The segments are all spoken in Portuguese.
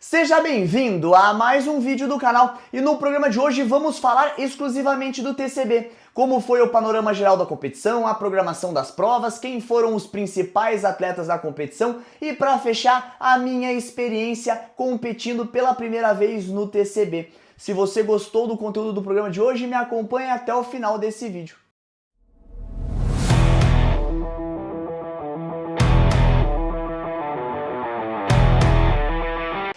Seja bem-vindo a mais um vídeo do canal e no programa de hoje vamos falar exclusivamente do TCB. Como foi o panorama geral da competição, a programação das provas, quem foram os principais atletas da competição e para fechar a minha experiência competindo pela primeira vez no TCB. Se você gostou do conteúdo do programa de hoje, me acompanhe até o final desse vídeo.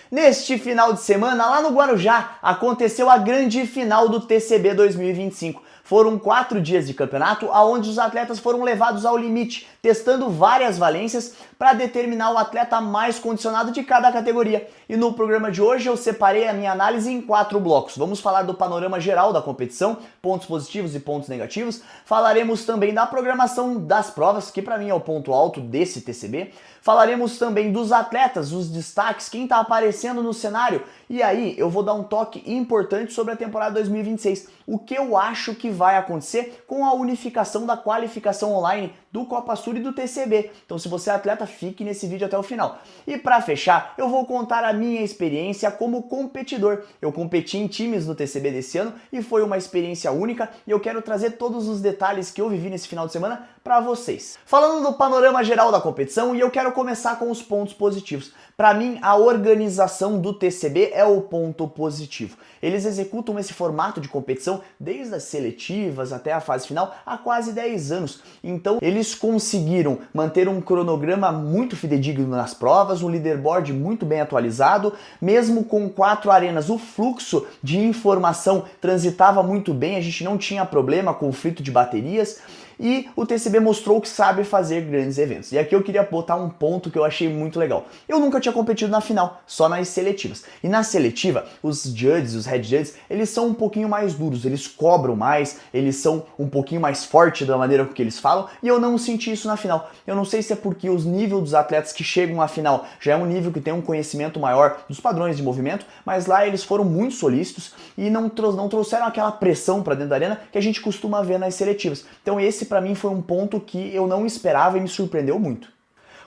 Neste final de semana, lá no Guarujá, aconteceu a grande final do TCB 2025. Foram 4 dias de campeonato, onde os atletas foram levados ao limite, testando várias valências para determinar o atleta mais condicionado de cada categoria. E no programa de hoje eu separei a minha análise em 4 blocos. Vamos falar do panorama geral da competição, pontos positivos e pontos negativos. Falaremos também da programação das provas, que para mim é o ponto alto desse TCB. Falaremos também dos atletas, os destaques, quem está aparecendo no cenário. E aí eu vou dar um toque importante sobre a temporada 2026. O que eu acho que vai acontecer com a unificação da qualificação online do Copa Sul e do TCB. Então se você é atleta, fique nesse vídeo até o final. E para fechar, eu vou contar a minha experiência como competidor. Eu competi em times no TCB desse ano e foi uma experiência única e eu quero trazer todos os detalhes que eu vivi nesse final de semana para vocês. Falando do panorama geral da competição, e eu quero começar com os pontos positivos. Para mim, a organização do TCB é o ponto positivo. Eles executam esse formato de competição desde as seletivas até a fase final há quase 10 anos. Então, eles conseguiram manter um cronograma muito fidedigno nas provas, um leaderboard muito bem atualizado, mesmo com 4 arenas. O fluxo de informação transitava muito bem, a gente não tinha problema, conflito de baterias. E o TCB mostrou que sabe fazer grandes eventos. E aqui eu queria botar um ponto que eu achei muito legal. Eu nunca tinha competido na final, só nas seletivas. E na seletiva, os judges, os head judges, eles são um pouquinho mais duros, eles cobram mais, eles são um pouquinho mais fortes da maneira que eles falam, e eu não senti isso na final. Eu não sei se é porque os níveis dos atletas que chegam à final já é um nível que tem um conhecimento maior dos padrões de movimento, mas lá eles foram muito solícitos e não trouxeram aquela pressão para dentro da arena que a gente costuma ver nas seletivas. Então esse para mim foi um ponto que eu não esperava e me surpreendeu muito.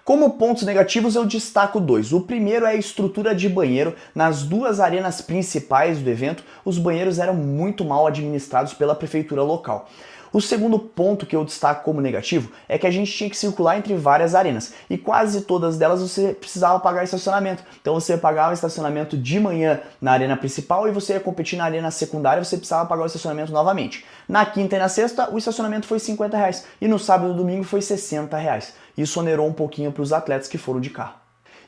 Como pontos negativos eu destaco 2. O primeiro é a estrutura de banheiro. Nas 2 arenas principais do evento, os banheiros eram muito mal administrados pela prefeitura local. O segundo ponto que eu destaco como negativo é que a gente tinha que circular entre várias arenas e quase todas delas você precisava pagar estacionamento. Então você pagava estacionamento de manhã na arena principal e você ia competir na arena secundária, você precisava pagar o estacionamento novamente. Na quinta e na sexta o estacionamento foi R$50 e no sábado e no domingo foi R$60. Isso onerou um pouquinho para os atletas que foram de carro.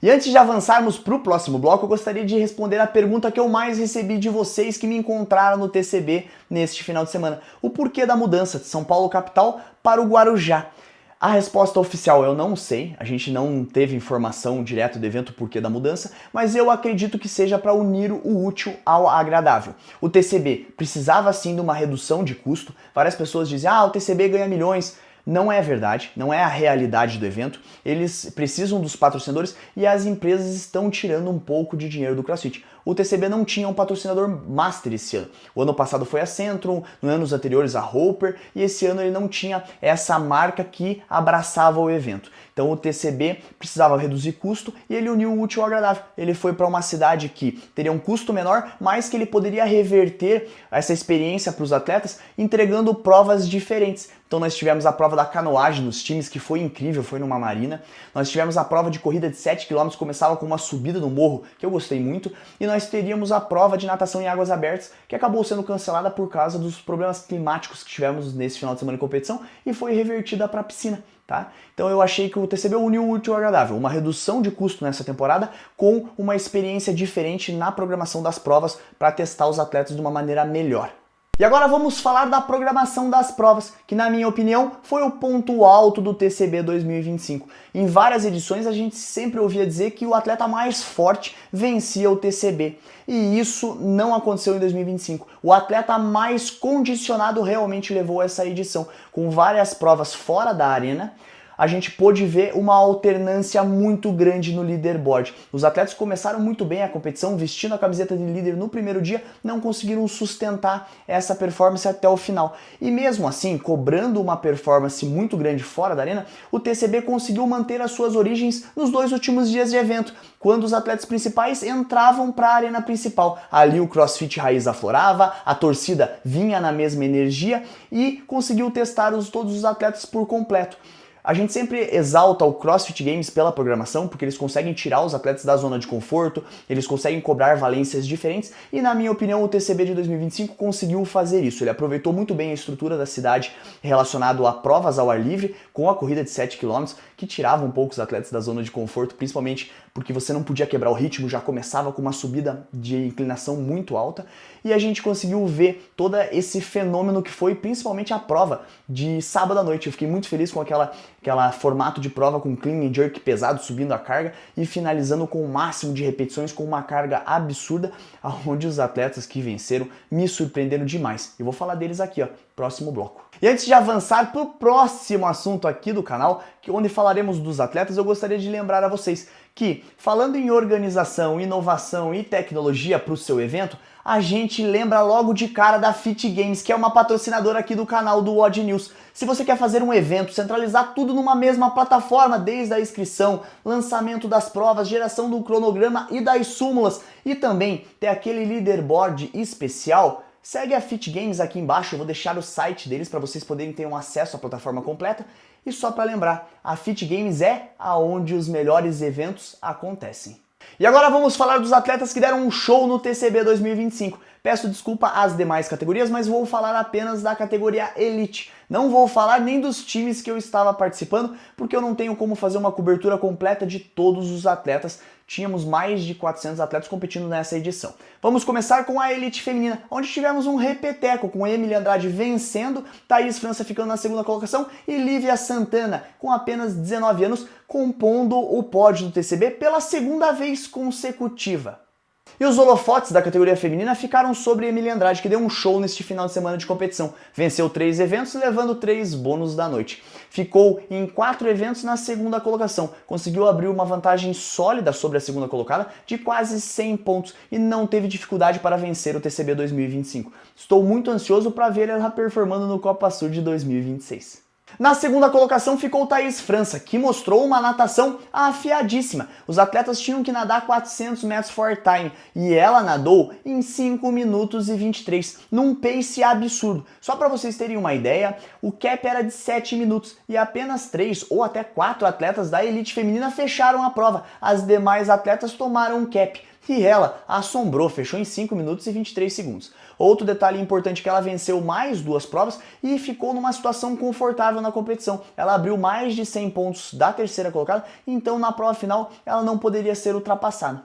E antes de avançarmos para o próximo bloco, eu gostaria de responder a pergunta que eu mais recebi de vocês que me encontraram no TCB neste final de semana. O porquê da mudança de São Paulo capital para o Guarujá? A resposta oficial eu não sei, a gente não teve informação direta do evento porquê da mudança, mas eu acredito que seja para unir o útil ao agradável. O TCB precisava sim de uma redução de custo, várias pessoas dizem, o TCB ganha milhões. Não é verdade, não é a realidade do evento, eles precisam dos patrocinadores e as empresas estão tirando um pouco de dinheiro do CrossFit. O TCB não tinha um patrocinador master esse ano. O ano passado foi a Centrum, nos anos anteriores a Roper, e esse ano ele não tinha essa marca que abraçava o evento. Então o TCB precisava reduzir custo e ele uniu o útil ao agradável. Ele foi para uma cidade que teria um custo menor, mas que ele poderia reverter essa experiência para os atletas entregando provas diferentes. Então nós tivemos a prova da canoagem nos times, que foi incrível, foi numa marina. Nós tivemos a prova de corrida de 7 km, começava com uma subida no morro, que eu gostei muito. E nós teríamos a prova de natação em águas abertas, que acabou sendo cancelada por causa dos problemas climáticos que tivemos nesse final de semana de competição e foi revertida para a piscina. Tá? Então eu achei que o TCB uniu o útil ao agradável, uma redução de custo nessa temporada com uma experiência diferente na programação das provas para testar os atletas de uma maneira melhor. E agora vamos falar da programação das provas, que na minha opinião foi o ponto alto do TCB 2025. Em várias edições a gente sempre ouvia dizer que o atleta mais forte vencia o TCB. E isso não aconteceu em 2025. O atleta mais condicionado realmente levou essa edição, com várias provas fora da arena, a gente pôde ver uma alternância muito grande no leaderboard. Os atletas começaram muito bem a competição, vestindo a camiseta de líder no primeiro dia, não conseguiram sustentar essa performance até o final. E mesmo assim, cobrando uma performance muito grande fora da arena, o TCB conseguiu manter as suas origens nos 2 últimos dias de evento, quando os atletas principais entravam para a arena principal. Ali o CrossFit raiz aflorava, a torcida vinha na mesma energia e conseguiu testar todos os atletas por completo. A gente sempre exalta o CrossFit Games pela programação, porque eles conseguem tirar os atletas da zona de conforto, eles conseguem cobrar valências diferentes e, na minha opinião, o TCB de 2025 conseguiu fazer isso. Ele aproveitou muito bem a estrutura da cidade relacionado a provas ao ar livre, com a corrida de 7 km, que tirava um pouco os atletas da zona de conforto, principalmente porque você não podia quebrar o ritmo, já começava com uma subida de inclinação muito alta, e a gente conseguiu ver todo esse fenômeno que foi principalmente a prova de sábado à noite. Eu fiquei muito feliz com aquela formato de prova com clean and jerk pesado, subindo a carga e finalizando com o máximo de repetições, com uma carga absurda, onde os atletas que venceram me surpreenderam demais. Eu vou falar deles aqui, ó, próximo bloco. E antes de avançar para o próximo assunto aqui do canal, onde falaremos dos atletas, eu gostaria de lembrar a vocês que, falando em organização, inovação e tecnologia para o seu evento, a gente lembra logo de cara da Fit Games, que é uma patrocinadora aqui do canal do Odd News. Se você quer fazer um evento, centralizar tudo numa mesma plataforma, desde a inscrição, lançamento das provas, geração do cronograma e das súmulas, e também ter aquele leaderboard especial, segue a Fit Games aqui embaixo, eu vou deixar o site deles para vocês poderem ter um acesso à plataforma completa. E só para lembrar, a Fit Games é aonde os melhores eventos acontecem. E agora vamos falar dos atletas que deram um show no TCB 2025. Peço desculpa às demais categorias, mas vou falar apenas da categoria Elite. Não vou falar nem dos times que eu estava participando, porque eu não tenho como fazer uma cobertura completa de todos os atletas. Tínhamos mais de 400 atletas competindo nessa edição. Vamos começar com a Elite feminina, onde tivemos um repeteco, com Emily Andrade vencendo, Thaís França ficando na segunda colocação e Lívia Santana, com apenas 19 anos, compondo o pódio do TCB pela segunda vez consecutiva. E os holofotes da categoria feminina ficaram sobre Emily Andrade, que deu um show neste final de semana de competição. Venceu 3 eventos, levando 3 bônus da noite. Ficou em 4 eventos na segunda colocação. Conseguiu abrir uma vantagem sólida sobre a segunda colocada de quase 100 pontos e não teve dificuldade para vencer o TCB 2025. Estou muito ansioso para ver ela performando no Copa Sul de 2026. Na segunda colocação ficou Thaís França, que mostrou uma natação afiadíssima. Os atletas tinham que nadar 400 metros for time e ela nadou em 5 minutos e 23, num pace absurdo. Só para vocês terem uma ideia, o cap era de 7 minutos e apenas 3 ou até 4 atletas da elite feminina fecharam a prova. As demais atletas tomaram um cap. E ela assombrou, fechou em 5 minutos e 23 segundos. Outro detalhe importante é que ela venceu mais 2 provas e ficou numa situação confortável na competição. Ela abriu mais de 100 pontos da terceira colocada, então na prova final ela não poderia ser ultrapassada.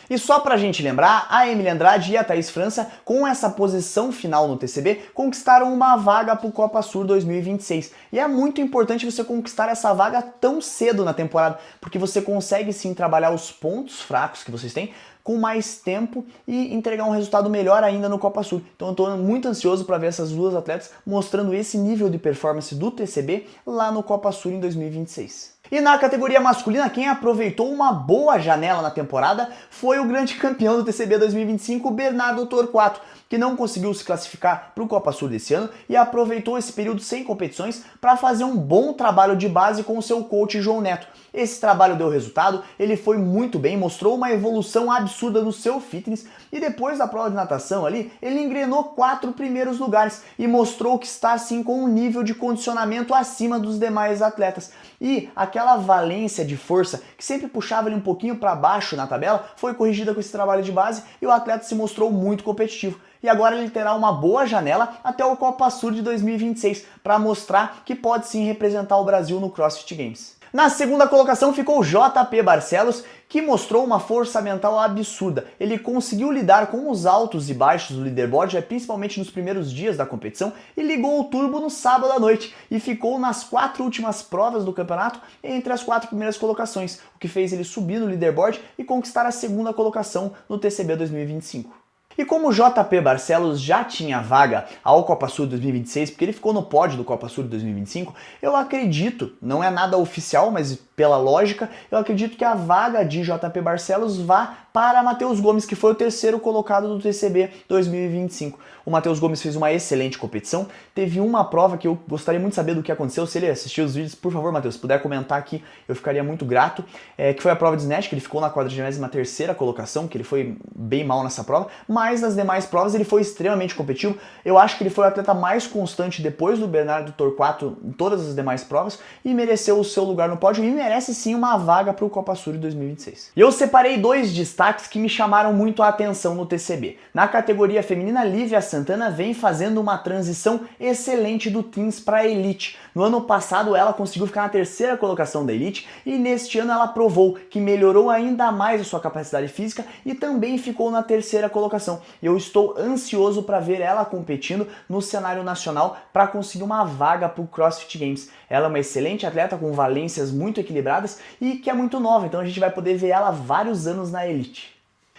E só pra gente lembrar, a Emily Andrade e a Thaís França, com essa posição final no TCB, conquistaram uma vaga pro Copa Sur 2026. E é muito importante você conquistar essa vaga tão cedo na temporada, porque você consegue sim trabalhar os pontos fracos que vocês têm com mais tempo e entregar um resultado melhor ainda no Copa Sul. Então eu estou muito ansioso para ver essas duas atletas mostrando esse nível de performance do TCB lá no Copa Sul em 2026. E na categoria masculina, quem aproveitou uma boa janela na temporada foi o grande campeão do TCB 2025, Bernardo Torquato, que não conseguiu se classificar para o Copa Sul desse ano e aproveitou esse período sem competições para fazer um bom trabalho de base com o seu coach João Neto. Esse trabalho deu resultado, ele foi muito bem, mostrou uma evolução absurda no seu fitness e depois da prova de natação ali, ele engrenou 4 primeiros lugares e mostrou que está assim com um nível de condicionamento acima dos demais atletas. E aquela valência de força que sempre puxava ele um pouquinho para baixo na tabela foi corrigida com esse trabalho de base e o atleta se mostrou muito competitivo. E agora ele terá uma boa janela até o Copa Sur de 2026 para mostrar que pode sim representar o Brasil no CrossFit Games. Na segunda colocação ficou o JP Barcelos, que mostrou uma força mental absurda. Ele conseguiu lidar com os altos e baixos do leaderboard, principalmente nos primeiros dias da competição, e ligou o turbo no sábado à noite e ficou nas 4 últimas provas do campeonato entre as 4 primeiras colocações, o que fez ele subir no leaderboard e conquistar a segunda colocação no TCB 2025. E como o JP Barcelos já tinha vaga ao Copa Sul 2026, porque ele ficou no pódio do Copa Sul 2025, eu acredito, não é nada oficial, mas pela lógica, eu acredito que a vaga de JP Barcelos vá para Matheus Gomes, que foi o terceiro colocado do TCB 2025. O Matheus Gomes fez uma excelente competição. Teve uma prova que eu gostaria muito de saber do que aconteceu. Se ele assistiu os vídeos, por favor, Matheus, se puder comentar aqui, eu ficaria muito grato. Que foi a prova de snatch, que ele ficou na 43ª colocação, que ele foi bem mal nessa prova, mas nas demais provas ele foi extremamente competitivo. Eu acho que ele foi o atleta mais constante depois do Bernardo Torquato em todas as demais provas e mereceu o seu lugar no pódio e merece sim uma vaga para o Copa Sul de 2026. E eu separei dois destaques que me chamaram muito a atenção no TCB. Na categoria feminina, Lívia Santana vem fazendo uma transição excelente do Teens para a Elite. No ano passado ela conseguiu ficar na 3ª colocação da Elite e neste ano ela provou que melhorou ainda mais a sua capacidade física e também ficou na 3ª colocação. Eu estou ansioso para ver ela competindo no cenário nacional para conseguir uma vaga para o CrossFit Games. Ela é uma excelente atleta com valências muito equilibradas e que é muito nova, então a gente vai poder ver ela vários anos na Elite.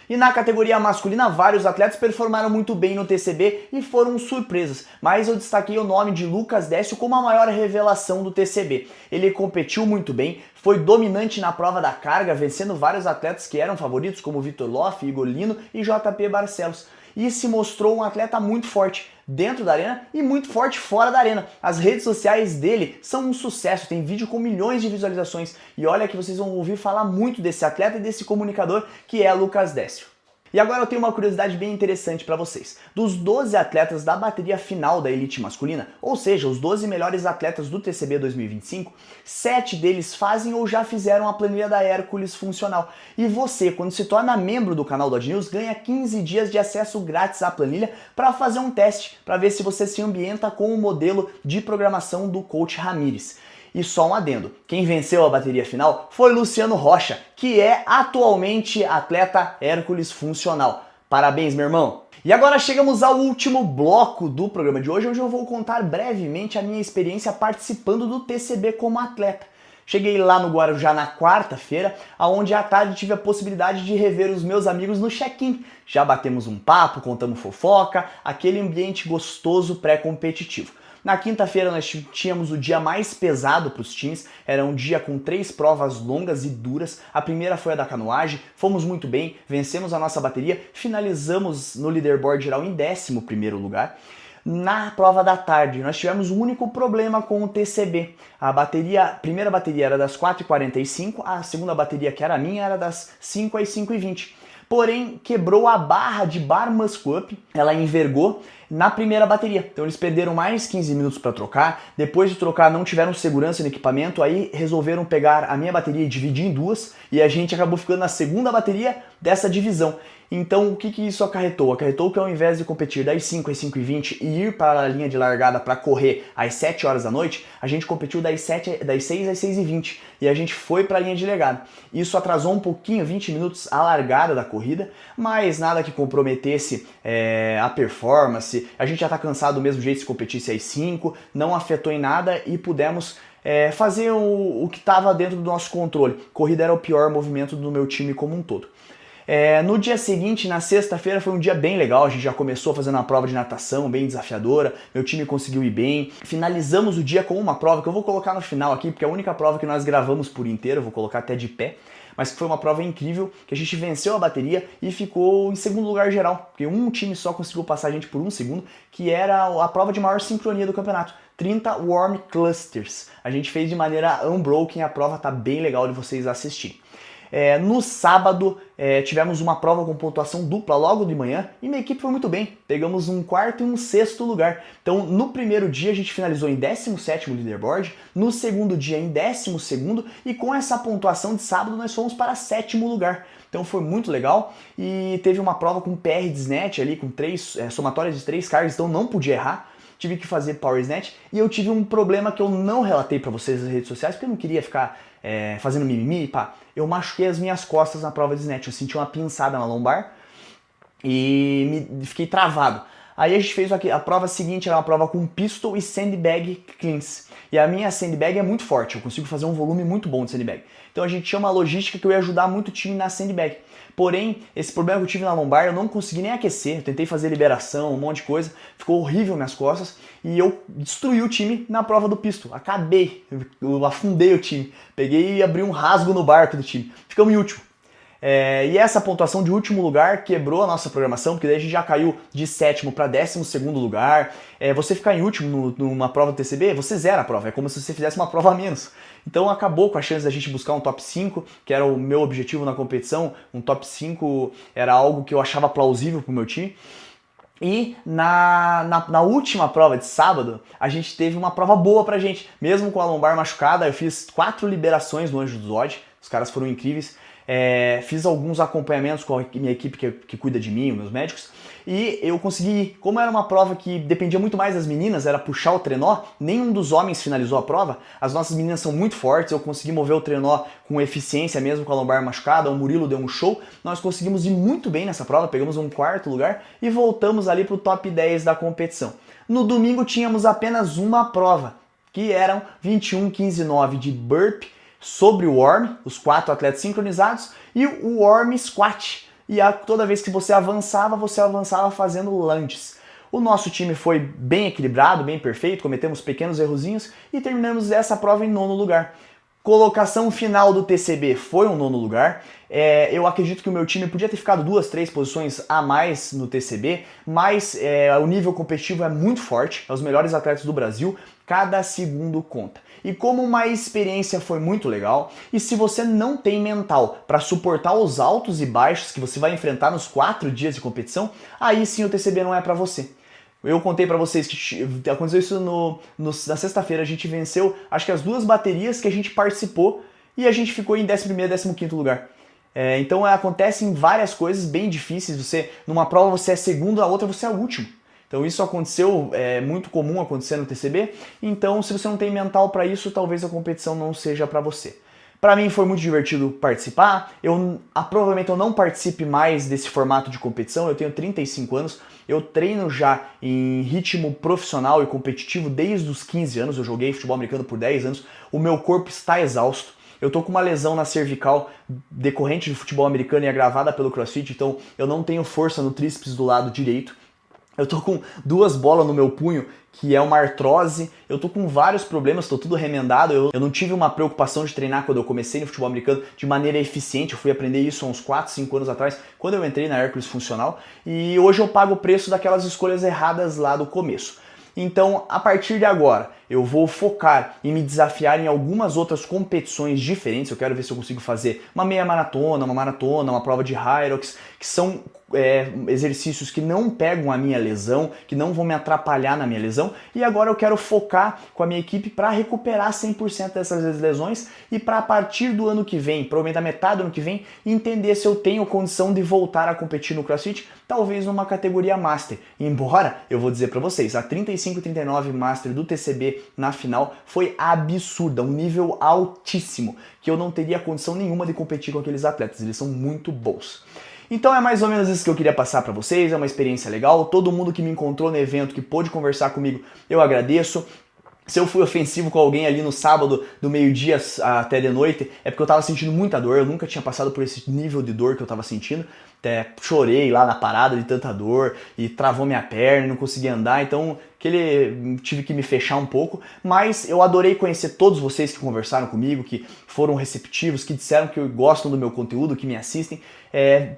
E na categoria masculina, vários atletas performaram muito bem no TCB e foram surpresas, mas eu destaquei o nome de Lucas Décio como a maior revelação do TCB. Ele competiu muito bem, foi dominante na prova da carga, vencendo vários atletas que eram favoritos, como Vitor Loff, Igor Lino e JP Barcelos. E se mostrou um atleta muito forte dentro da arena e muito forte fora da arena. As redes sociais dele são um sucesso, tem vídeo com milhões de visualizações. E olha que vocês vão ouvir falar muito desse atleta e desse comunicador que é Lucas Décio. E agora eu tenho uma curiosidade bem interessante para vocês. Dos 12 atletas da bateria final da elite masculina, ou seja, os 12 melhores atletas do TCB 2025, 7 deles fazem ou já fizeram a planilha da Hércules funcional. E você, quando se torna membro do canal do Odd News, ganha 15 dias de acesso grátis à planilha para fazer um teste, para ver se você se ambienta com o modelo de programação do Coach Ramires. E só um adendo, quem venceu a bateria final foi Luciano Rocha, que é atualmente atleta Hércules funcional. Parabéns, meu irmão! E agora chegamos ao último bloco do programa de hoje, onde eu vou contar brevemente a minha experiência participando do TCB como atleta. Cheguei lá no Guarujá na quarta-feira, onde à tarde tive a possibilidade de rever os meus amigos no check-in. Já batemos um papo, contamos fofoca, aquele ambiente gostoso pré-competitivo. Na quinta-feira nós tínhamos o dia mais pesado para os teams, era um dia com 3 provas longas e duras. A primeira foi a da canoagem, fomos muito bem, vencemos a nossa bateria, finalizamos no leaderboard geral em 11º lugar. Na prova da tarde, nós tivemos um único problema com o TCB. A primeira bateria era das 4h45, a segunda bateria, que era a minha, era das 5 às 5h20. Porém, quebrou a barra de bar muscle up, ela envergou na primeira bateria. Então eles perderam mais 15 minutos para trocar, depois de trocar não tiveram segurança no equipamento, aí resolveram pegar a minha bateria e dividir em duas, e a gente acabou ficando na segunda bateria dessa divisão. Então o que isso acarretou? Acarretou que ao invés de competir das 5 às 5h20 e ir para a linha de largada para correr às 7 horas da noite, a gente competiu das 6 às 6h20 e a gente foi para a linha de largada. Isso atrasou um pouquinho, 20 minutos, a largada da corrida, mas nada que comprometesse a performance. A gente já está cansado do mesmo jeito se competisse às 5, não afetou em nada e pudemos fazer o que estava dentro do nosso controle. Corrida era o pior movimento do meu time como um todo. No dia seguinte, na sexta-feira, foi um dia bem legal, a gente já começou fazendo uma prova de natação bem desafiadora, meu time conseguiu ir bem, finalizamos o dia com uma prova que eu vou colocar no final aqui, porque é a única prova que nós gravamos por inteiro, eu vou colocar até de pé, mas que foi uma prova incrível, que a gente venceu a bateria e ficou em segundo lugar geral, porque um time só conseguiu passar a gente por 1 segundo, que era a prova de maior sincronia do campeonato. 30 Warm Clusters. A gente fez de maneira unbroken, a prova tá bem legal de vocês assistirem. No sábado tivemos uma prova com pontuação dupla logo de manhã e minha equipe foi muito bem, pegamos um 4º e um 6º lugar. Então no primeiro dia a gente finalizou em 17º leaderboard, no segundo dia em 12º e com essa pontuação de sábado nós fomos para 7º lugar. Então foi muito legal e teve uma prova com PR de snatch ali, com 3 somatórias de 3 cargas, então não podia errar. Tive que fazer power snatch e eu tive um problema que eu não relatei para vocês nas redes sociais porque eu não queria ficar fazendo mimimi, pá. Eu machuquei as minhas costas na prova de snatch, eu senti uma pinçada na lombar e fiquei travado. Aí a gente fez a prova seguinte, era uma prova com pistol e sandbag cleans. E a minha sandbag é muito forte, eu consigo fazer um volume muito bom de sandbag. Então a gente tinha uma logística que eu ia ajudar muito o time na sandbag. Porém, esse problema que eu tive na lombar, eu não consegui nem aquecer, eu tentei fazer liberação, um monte de coisa, ficou horrível minhas costas e eu destruí o time na prova do pistol. Acabei, eu afundei o time, peguei e abri um rasgo no barco do time. Ficamos em último. E essa pontuação de último lugar quebrou a nossa programação, porque daí a gente já caiu de sétimo para 12º lugar. Você ficar em último numa prova do TCB, você zera a prova, é como se você fizesse uma prova a menos. Então acabou com a chance da gente buscar um top 5, que era o meu objetivo na competição. Um top 5 era algo que eu achava plausível pro meu time. E na última prova de sábado, a gente teve uma prova boa pra gente. Mesmo com a lombar machucada, eu fiz 4 liberações no Anjo dos Odds, os caras foram incríveis. Fiz alguns acompanhamentos com a minha equipe que cuida de mim, os meus médicos, e eu consegui ir. Como era uma prova que dependia muito mais das meninas, era puxar o trenó, nenhum dos homens finalizou a prova, as nossas meninas são muito fortes, eu consegui mover o trenó com eficiência mesmo com a lombar machucada, o Murilo deu um show, nós conseguimos ir muito bem nessa prova, pegamos um 4º lugar e voltamos ali pro top 10 da competição. No domingo tínhamos apenas uma prova, que eram 21, 15 e 9 de burpee, sobre o worm, os 4 atletas sincronizados, e o worm squat. E toda vez que você avançava fazendo lunges. O nosso time foi bem equilibrado, bem perfeito, cometemos pequenos errozinhos e terminamos essa prova em 9º lugar. Colocação final do TCB foi um 9º lugar. Eu acredito que o meu time podia ter ficado 2, 3 posições a mais no TCB, mas o nível competitivo é muito forte, é os melhores atletas do Brasil, cada segundo conta. E como uma experiência foi muito legal, e se você não tem mental para suportar os altos e baixos que você vai enfrentar nos 4 dias de competição, aí sim o TCB não é para você. Eu contei pra vocês que aconteceu isso na sexta-feira, a gente venceu acho que as 2 baterias que a gente participou e a gente ficou em 11º e 15º lugar. Então acontecem várias coisas bem difíceis, numa prova você é segundo, na outra você é o último. Então isso aconteceu, é muito comum acontecer no TCB, então se você não tem mental para isso, talvez a competição não seja para você. Para mim foi muito divertido participar, provavelmente eu não participe mais desse formato de competição, eu tenho 35 anos, eu treino já em ritmo profissional e competitivo desde os 15 anos, eu joguei futebol americano por 10 anos, o meu corpo está exausto. Eu tô com uma lesão na cervical decorrente do futebol americano e agravada pelo CrossFit, então eu não tenho força no tríceps do lado direito. Eu tô com 2 bolas no meu punho, que é uma artrose, eu tô com vários problemas, tô tudo remendado, eu não tive uma preocupação de treinar quando eu comecei no futebol americano de maneira eficiente, eu fui aprender isso há uns 4, 5 anos atrás, quando eu entrei na Hercules Funcional, e hoje eu pago o preço daquelas escolhas erradas lá do começo. Então, a partir de agora, eu vou focar em me desafiar em algumas outras competições diferentes. Eu quero ver se eu consigo fazer uma meia maratona, uma prova de Hyrox, que são exercícios que não pegam a minha lesão, que não vão me atrapalhar na minha lesão. E agora eu quero focar com a minha equipe para recuperar 100% dessas lesões e para a partir do ano que vem, provavelmente da metade do ano que vem, entender se eu tenho condição de voltar a competir no CrossFit, talvez numa categoria Master. Embora, eu vou dizer para vocês, a 35-39 Master do TCB na final foi absurda, um nível altíssimo, que eu não teria condição nenhuma de competir com aqueles atletas, eles são muito bons. Então é mais ou menos isso que eu queria passar para vocês, é uma experiência legal, todo mundo que me encontrou no evento, que pôde conversar comigo, eu agradeço. Se eu fui ofensivo com alguém ali no sábado, do meio-dia até de noite, é porque eu tava sentindo muita dor, eu nunca tinha passado por esse nível de dor que eu tava sentindo. Até chorei lá na parada de tanta dor e travou minha perna, não conseguia andar, então tive que me fechar um pouco, mas eu adorei conhecer todos vocês que conversaram comigo, que foram receptivos, que disseram que gostam do meu conteúdo, que me assistem.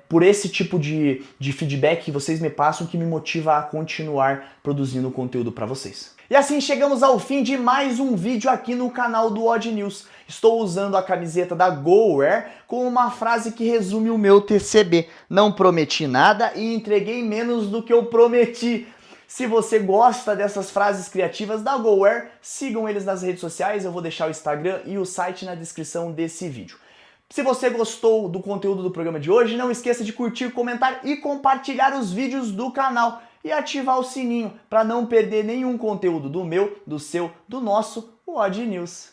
Por esse tipo de feedback que vocês me passam que me motiva a continuar produzindo conteúdo para vocês. E assim chegamos ao fim de mais um vídeo aqui no canal do Odd News. Estou usando a camiseta da GoWare com uma frase que resume o meu TCB. Não prometi nada e entreguei menos do que eu prometi. Se você gosta dessas frases criativas da GoWare, sigam eles nas redes sociais, eu vou deixar o Instagram e o site na descrição desse vídeo. Se você gostou do conteúdo do programa de hoje, não esqueça de curtir, comentar e compartilhar os vídeos do canal e ativar o sininho para não perder nenhum conteúdo do meu, do seu, do nosso Odd News.